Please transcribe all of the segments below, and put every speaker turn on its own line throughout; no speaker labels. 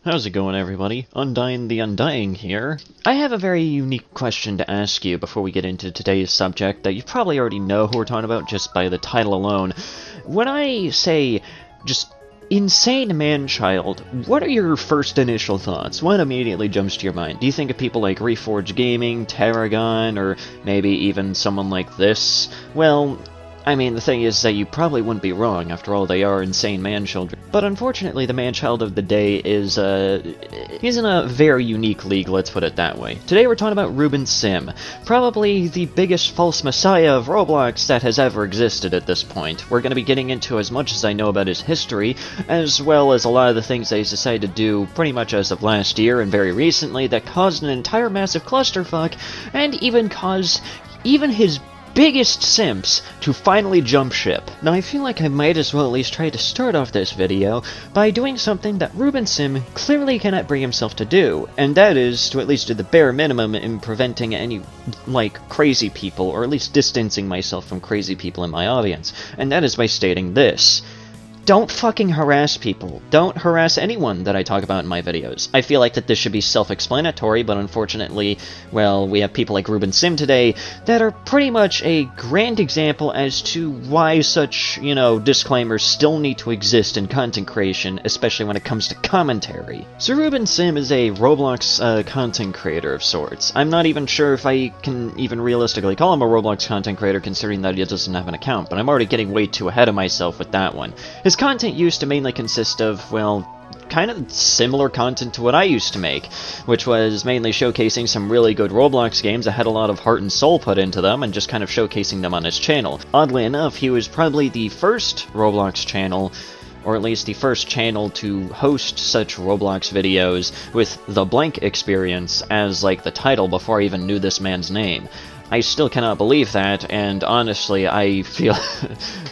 How's it going, everybody? Undying the Undying here. I have a very unique question to ask you before we get into today's subject that you probably already know who we're talking about just by the title alone. When I say just insane man-child, what are your first initial thoughts? What immediately jumps to your mind? Do you think of people like Reforged Gaming, Tarragon, or maybe even someone like this? Well, I mean, the thing is that you probably wouldn't be wrong. After all, they are insane man-children. But unfortunately, the man-child of the day is, he's in a very unique league, let's put it that way. Today we're talking about Ruben Sim, probably the biggest false messiah of Roblox that has ever existed at this point. We're going to be getting into as much as I know about his history, as well as a lot of the things that he's decided to do pretty much as of last year and very recently that caused an entire massive clusterfuck, and even caused even his biggest simps to finally jump ship. Now I feel like I might as well at least try to start off this video by doing something that Ruben Sim clearly cannot bring himself to do, and that is to at least do the bare minimum in preventing any, like, crazy people, or at least distancing myself from crazy people in my audience, and that is by stating this. Don't fucking harass people. Don't harass anyone that I talk about in my videos. I feel like that this should be self-explanatory, but unfortunately, well, we have people like Ruben Sim today that are pretty much a grand example as to why such, you know, disclaimers still need to exist in content creation, especially when it comes to commentary. So Ruben Sim is a Roblox content creator of sorts. I'm not even sure if I can even realistically call him a Roblox content creator considering that he doesn't have an account, but I'm already getting way too ahead of myself with that one. His content used to mainly consist of, well, kind of similar content to what I used to make, which was mainly showcasing some really good Roblox games that had a lot of heart and soul put into them, and just kind of showcasing them on his channel. Oddly enough, he was probably the first Roblox channel, or at least the first channel to host such Roblox videos with the blank experience as, like, the title before I even knew this man's name. I still cannot believe that, and honestly, I feel...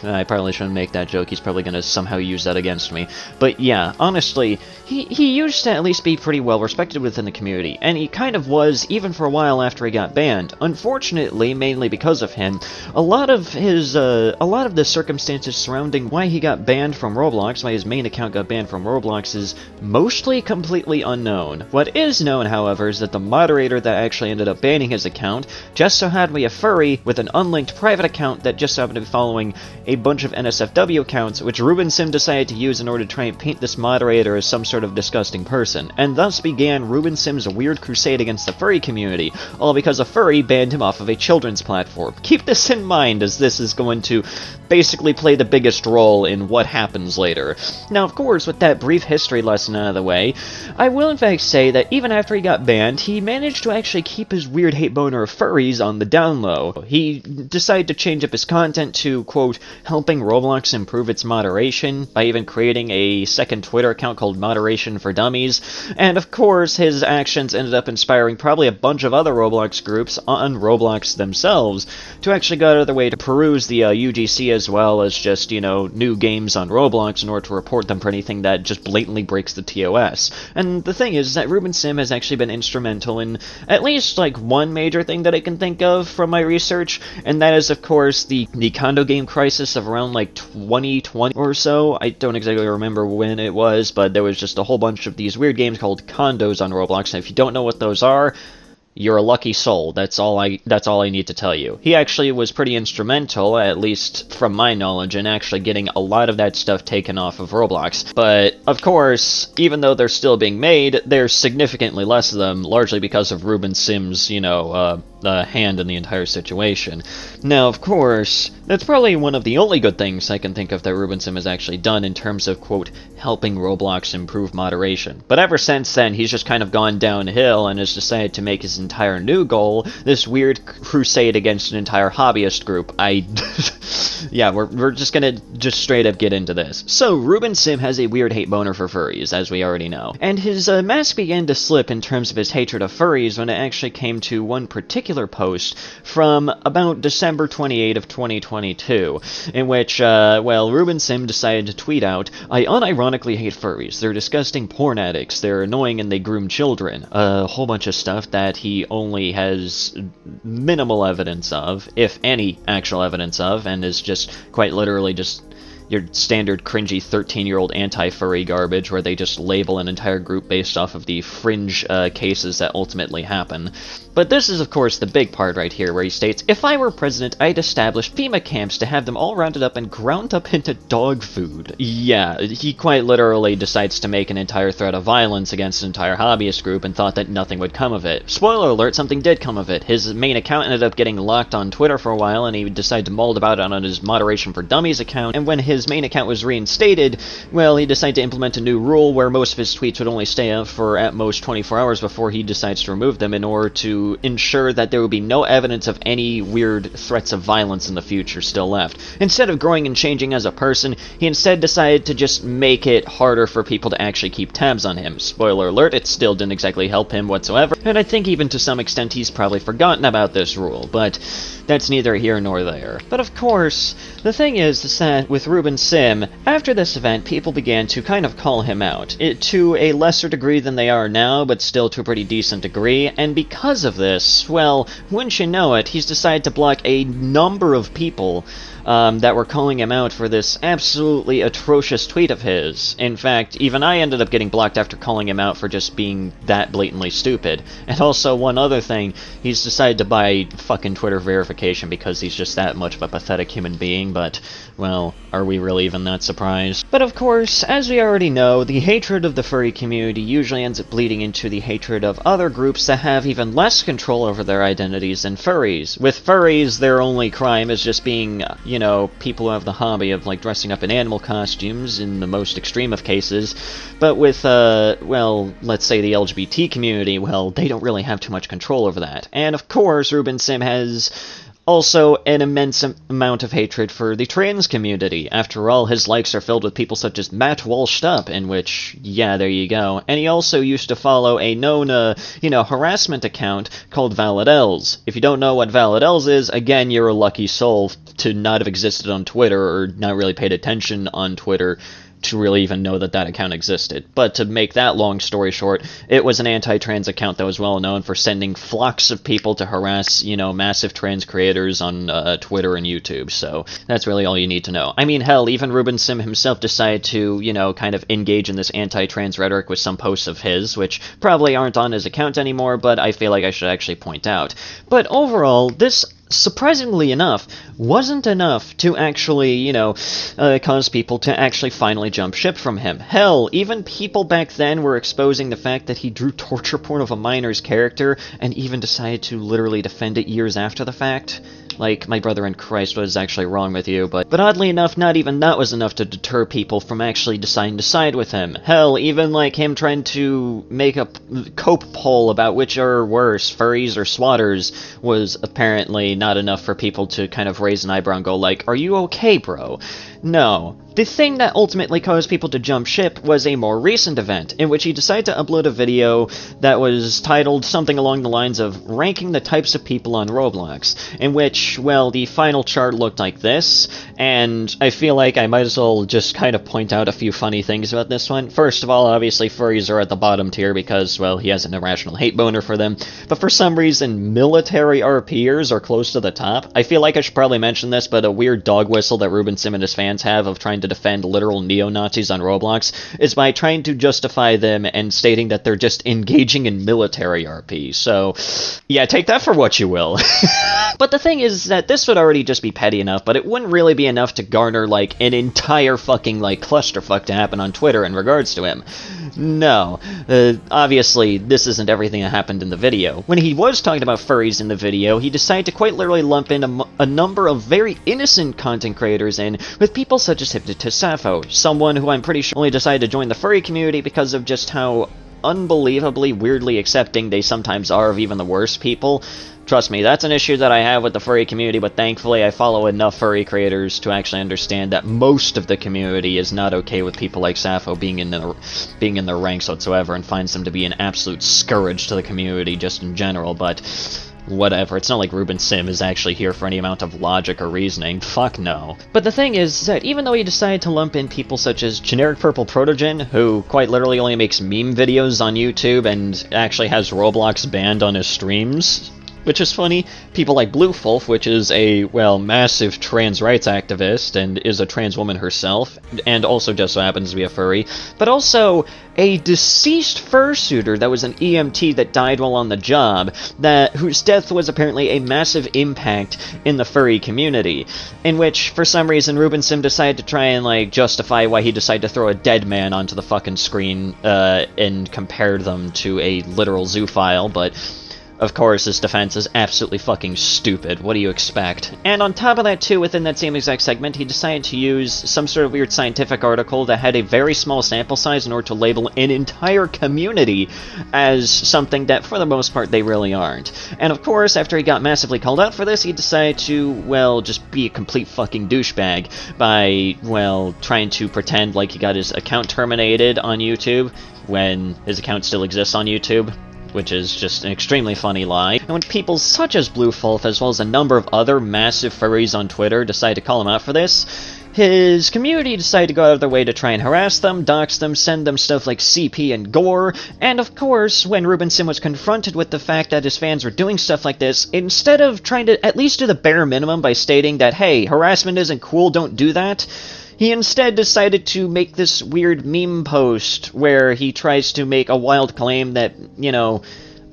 I probably shouldn't make that joke, he's probably gonna somehow use that against me. But yeah, honestly, he used to at least be pretty well respected within the community, and he kind of was, even for a while after he got banned. Unfortunately, mainly because of him, a lot of the circumstances surrounding why he got banned from Roblox, why his main account got banned from Roblox, is mostly completely unknown. What is known, however, is that the moderator that actually ended up banning his account just so happened to be a furry with an unlinked private account that just happened to be following a bunch of NSFW accounts, which Ruben Sim decided to use in order to try and paint this moderator as some sort of disgusting person, and thus began Ruben Sim's weird crusade against the furry community, all because a furry banned him off of a children's platform. Keep this in mind, as this is going to basically play the biggest role in what happens later. Now, of course, with that brief history lesson out of the way, I will in fact say that even after he got banned, he managed to actually keep his weird hate boner of furries on the down low. He decided to change up his content to, quote, helping Roblox improve its moderation by even creating a second Twitter account called Moderation for Dummies, and of course his actions ended up inspiring probably a bunch of other Roblox groups on Roblox themselves to actually go out of their way to peruse the UGC as well as just, you know, new games on Roblox in order to report them for anything that just blatantly breaks the TOS. And the thing is that Ruben Sim has actually been instrumental in at least, like, one major thing that I can think of from my research, and that is, of course, the condo game crisis of around, like, 2020 or so. I don't exactly remember when it was, but there was just a whole bunch of these weird games called condos on Roblox, and if you don't know what those are, you're a lucky soul. That's all I need to tell you. He actually was pretty instrumental, at least from my knowledge, in actually getting a lot of that stuff taken off of Roblox. But, of course, even though they're still being made, there's significantly less of them, largely because of Ruben Sim's, you know, hand in the entire situation. Now, of course, that's probably one of the only good things I can think of that Ruben Sim has actually done in terms of, quote, helping Roblox improve moderation. But ever since then, he's just kind of gone downhill and has decided to make his entire new goal this weird crusade against an entire hobbyist group. Yeah, we're just gonna just straight up get into this. So, Ruben Sim has a weird hate boner for furries, as we already know. And his mask began to slip in terms of his hatred of furries when it actually came to one particular post from about December 28 of 2022, in which, well, Ruben Sim decided to tweet out, I unironically hate furries. They're disgusting porn addicts, they're annoying and they groom children. A whole bunch of stuff that he only has minimal evidence of, if any actual evidence of, and is just quite literally just your standard cringy 13-year-old anti-furry garbage where they just label an entire group based off of the fringe cases that ultimately happen. But this is, of course, the big part right here, where he states, "If I were president, I'd establish FEMA camps to have them all rounded up and ground up into dog food." Yeah, he quite literally decides to make an entire threat of violence against an entire hobbyist group and thought that nothing would come of it. Spoiler alert, something did come of it. His main account ended up getting locked on Twitter for a while, and he decided to mold about it on his Moderation for Dummies account, and when his main account was reinstated, well, he decided to implement a new rule where most of his tweets would only stay up for at most 24 hours before he decides to remove them in order to ensure that there would be no evidence of any weird threats of violence in the future still left. Instead of growing and changing as a person, he instead decided to just make it harder for people to actually keep tabs on him. Spoiler alert, it still didn't exactly help him whatsoever, and I think even to some extent he's probably forgotten about this rule, but that's neither here nor there. But of course, the thing is that with Ruben Sim, after this event, people began to kind of call him out, to a lesser degree than they are now, but still to a pretty decent degree, and because of this, well, wouldn't you know it, he's decided to block a number of people that were calling him out for this absolutely atrocious tweet of his. In fact, even I ended up getting blocked after calling him out for just being that blatantly stupid. And also, one other thing, he's decided to buy fucking Twitter verification because he's just that much of a pathetic human being, but, well, are we really even that surprised? But of course, as we already know, the hatred of the furry community usually ends up bleeding into the hatred of other groups that have even less control over their identities than furries. With furries, their only crime is just being, you know, people who have the hobby of, like, dressing up in animal costumes in the most extreme of cases. But with, well, let's say the LGBT community, well, they don't really have too much control over that. And of course, Ruben Sim has also an immense amount of hatred for the trans community. After all, his likes are filled with people such as Matt Walshed Up, in which, yeah, there you go. And he also used to follow a known, harassment account called Valid Els. If you don't know what Valid Els is, again, you're a lucky soul to not have existed on Twitter or not really paid attention on Twitter to really even know that that account existed. But to make that long story short, it was an anti-trans account that was well known for sending flocks of people to harass, massive trans creators on Twitter and YouTube, so that's really all you need to know. I mean, hell, even Ruben Sim himself decided to, kind of engage in this anti-trans rhetoric with some posts of his, which probably aren't on his account anymore, but I feel like I should actually point out. But overall, this, surprisingly enough, wasn't enough to actually, cause people to actually finally jump ship from him. Hell, even people back then were exposing the fact that he drew torture porn of a minor's character, and even decided to literally defend it years after the fact. Like, my brother in Christ, what is actually wrong with you? But oddly enough, not even that was enough to deter people from actually deciding to side with him. Hell, even like him trying to make a cope poll about which are worse, furries or swatters, was apparently not enough for people to kind of raise an eyebrow and go like, "Are you okay, bro?" No. The thing that ultimately caused people to jump ship was a more recent event, in which he decided to upload a video that was titled something along the lines of Ranking the Types of People on Roblox, in which, well, the final chart looked like this, and I feel like I might as well just kind of point out a few funny things about this one. First of all, obviously furries are at the bottom tier because, well, he has an irrational hate boner for them, but for some reason, military RPers are close to the top. I feel like I should probably mention this, but a weird dog whistle that Ruben Sim and his fans have of trying to defend literal neo-Nazis on Roblox is by trying to justify them and stating that they're just engaging in military RP. So, yeah, take that for what you will. But the thing is that this would already just be petty enough, but it wouldn't really be enough to garner, like, an entire fucking, like, clusterfuck to happen on Twitter in regards to him. No. Obviously, this isn't everything that happened in the video. When he was talking about furries in the video, he decided to quite literally lump in a number of very innocent content creators in, with people such as Hypnotist Sappho, someone who I'm pretty sure only decided to join the furry community because of just how unbelievably weirdly accepting they sometimes are of even the worst people. Trust me, that's an issue that I have with the furry community, but thankfully I follow enough furry creators to actually understand that most of the community is not okay with people like Sappho being in their ranks whatsoever, and finds them to be an absolute scourge to the community just in general, but whatever, it's not like Ruben Sim is actually here for any amount of logic or reasoning. Fuck no. But the thing is that even though he decided to lump in people such as Generic Purple Protogen, who quite literally only makes meme videos on YouTube and actually has Roblox banned on his streams, which is funny. People like Bluefulf, which is a, well, massive trans rights activist and is a trans woman herself, and also just so happens to be a furry, but also a deceased fursuiter that was an EMT that died while on the job, whose death was apparently a massive impact in the furry community, in which, for some reason, Ruben Sim decided to try and, like, justify why he decided to throw a dead man onto the fucking screen, and compare them to a literal zoophile, but of course, his defense is absolutely fucking stupid. What do you expect? And on top of that, too, within that same exact segment, he decided to use some sort of weird scientific article that had a very small sample size in order to label an entire community as something that, for the most part, they really aren't. And of course, after he got massively called out for this, he decided to, well, just be a complete fucking douchebag by, well, trying to pretend like he got his account terminated on YouTube when his account still exists on YouTube, which is just an extremely funny lie. And when people such as Bluefulf, as well as a number of other massive furries on Twitter, decide to call him out for this, his community decided to go out of their way to try and harass them, dox them, send them stuff like CP and gore, and of course, when Ruben Sim was confronted with the fact that his fans were doing stuff like this, instead of trying to at least do the bare minimum by stating that, hey, harassment isn't cool, don't do that, he instead decided to make this weird meme post where he tries to make a wild claim that, you know,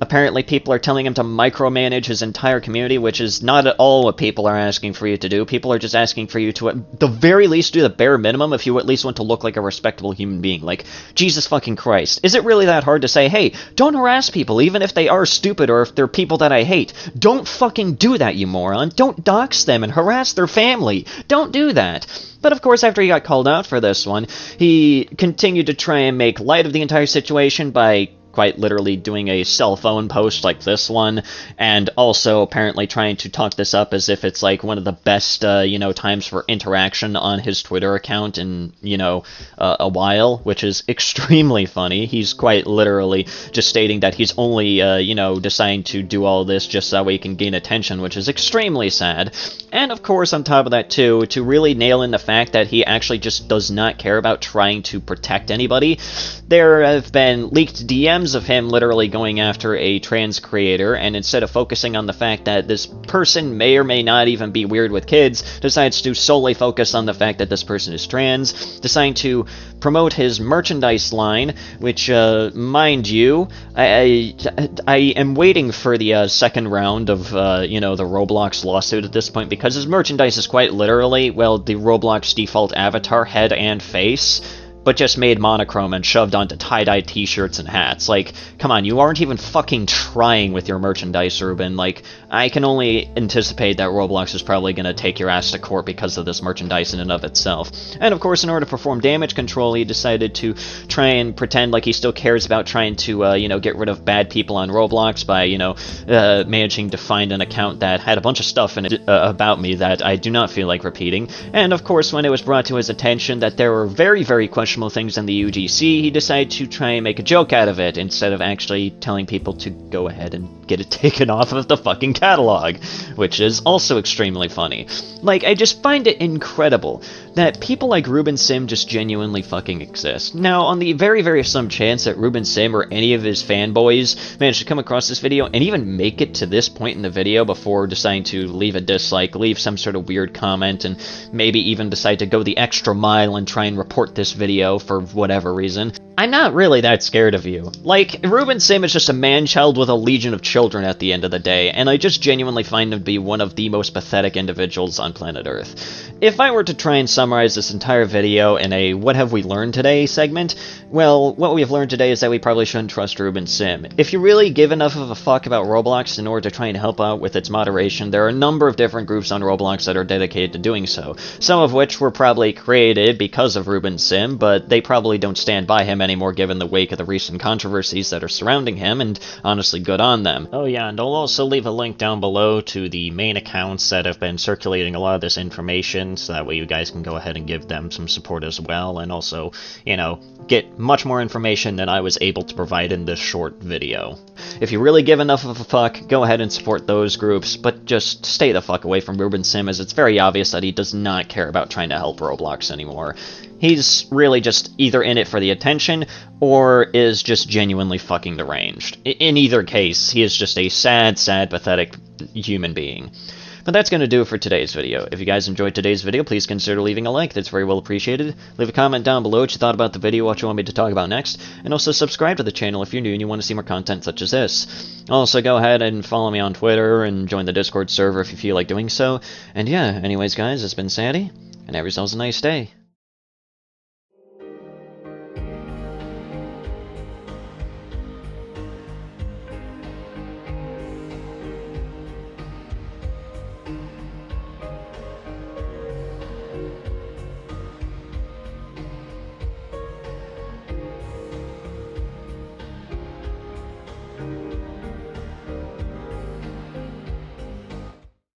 apparently people are telling him to micromanage his entire community, which is not at all what people are asking for you to do. People are just asking for you to, at the very least, do the bare minimum if you at least want to look like a respectable human being. Like, Jesus fucking Christ. Is it really that hard to say, hey, don't harass people, even if they are stupid or if they're people that I hate? Don't fucking do that, you moron. Don't dox them and harass their family. Don't do that. But of course, after he got called out for this one, he continued to try and make light of the entire situation by quite literally doing a cell phone post like this one, and also apparently trying to talk this up as if it's like one of the best, times for interaction on his Twitter account in, a while, which is extremely funny. He's quite literally just stating that he's only, deciding to do all this just so that way he can gain attention, which is extremely sad. And of course, on top of that too, to really nail in the fact that he actually just does not care about trying to protect anybody, there have been leaked DMs of him literally going after a trans creator, and instead of focusing on the fact that this person may or may not even be weird with kids, decides to solely focus on the fact that this person is trans, deciding to promote his merchandise line, which, mind you, I am waiting for the second round of, the Roblox lawsuit at this point, because his merchandise is quite literally, well, the Roblox default avatar, head and face, but just made monochrome and shoved onto tie-dye t-shirts and hats. Like, come on, you aren't even fucking trying with your merchandise, Ruben. Like, I can only anticipate that Roblox is probably gonna take your ass to court because of this merchandise in and of itself. And of course, in order to perform damage control, he decided to try and pretend like he still cares about trying to, get rid of bad people on Roblox by, managing to find an account that had a bunch of stuff in it about me that I do not feel like repeating. And of course, when it was brought to his attention that there were very, very questionable things in the UGC, he decided to try and make a joke out of it, instead of actually telling people to go ahead and get it taken off of the fucking catalog, which is also extremely funny. Like, I just find it incredible that people like Ruben Sim just genuinely fucking exist. Now, on the very, very slim chance that Ruben Sim or any of his fanboys manage to come across this video and even make it to this point in the video before deciding to leave a dislike, leave some sort of weird comment, and maybe even decide to go the extra mile and try and report this video for whatever reason, I'm not really that scared of you. Like, Ruben Sim is just a man-child with a legion of children at the end of the day, and I just genuinely find him to be one of the most pathetic individuals on planet Earth. If I were to try and summarize this entire video in a what have we learned today segment, well, what we've learned today is that we probably shouldn't trust Ruben Sim. If you really give enough of a fuck about Roblox in order to try and help out with its moderation, there are a number of different groups on Roblox that are dedicated to doing so, some of which were probably created because of Ruben Sim, but they probably don't stand by him anymore given the wake of the recent controversies that are surrounding him, and honestly, good on them. Oh yeah, and I'll also leave a link down below to the main accounts that have been circulating a lot of this information, so that way you guys can go ahead and give them some support as well, and also, get much more information than I was able to provide in this short video. If you really give enough of a fuck, go ahead and support those groups, but just stay the fuck away from Ruben Sim, as it's very obvious that he does not care about trying to help Roblox anymore. he's really just either in it for the attention or is just genuinely fucking deranged. In either case, he is just a sad, sad, pathetic human being. But that's going to do it for today's video. If you guys enjoyed today's video, please consider leaving a like. That's very well appreciated. Leave a comment down below what you thought about the video, what you want me to talk about next, and also subscribe to the channel if you're new and you want to see more content such as this. Also, go ahead and follow me on Twitter and join the Discord server if you feel like doing so. And yeah, anyways guys, it's been Sandy, and have yourselves a nice day.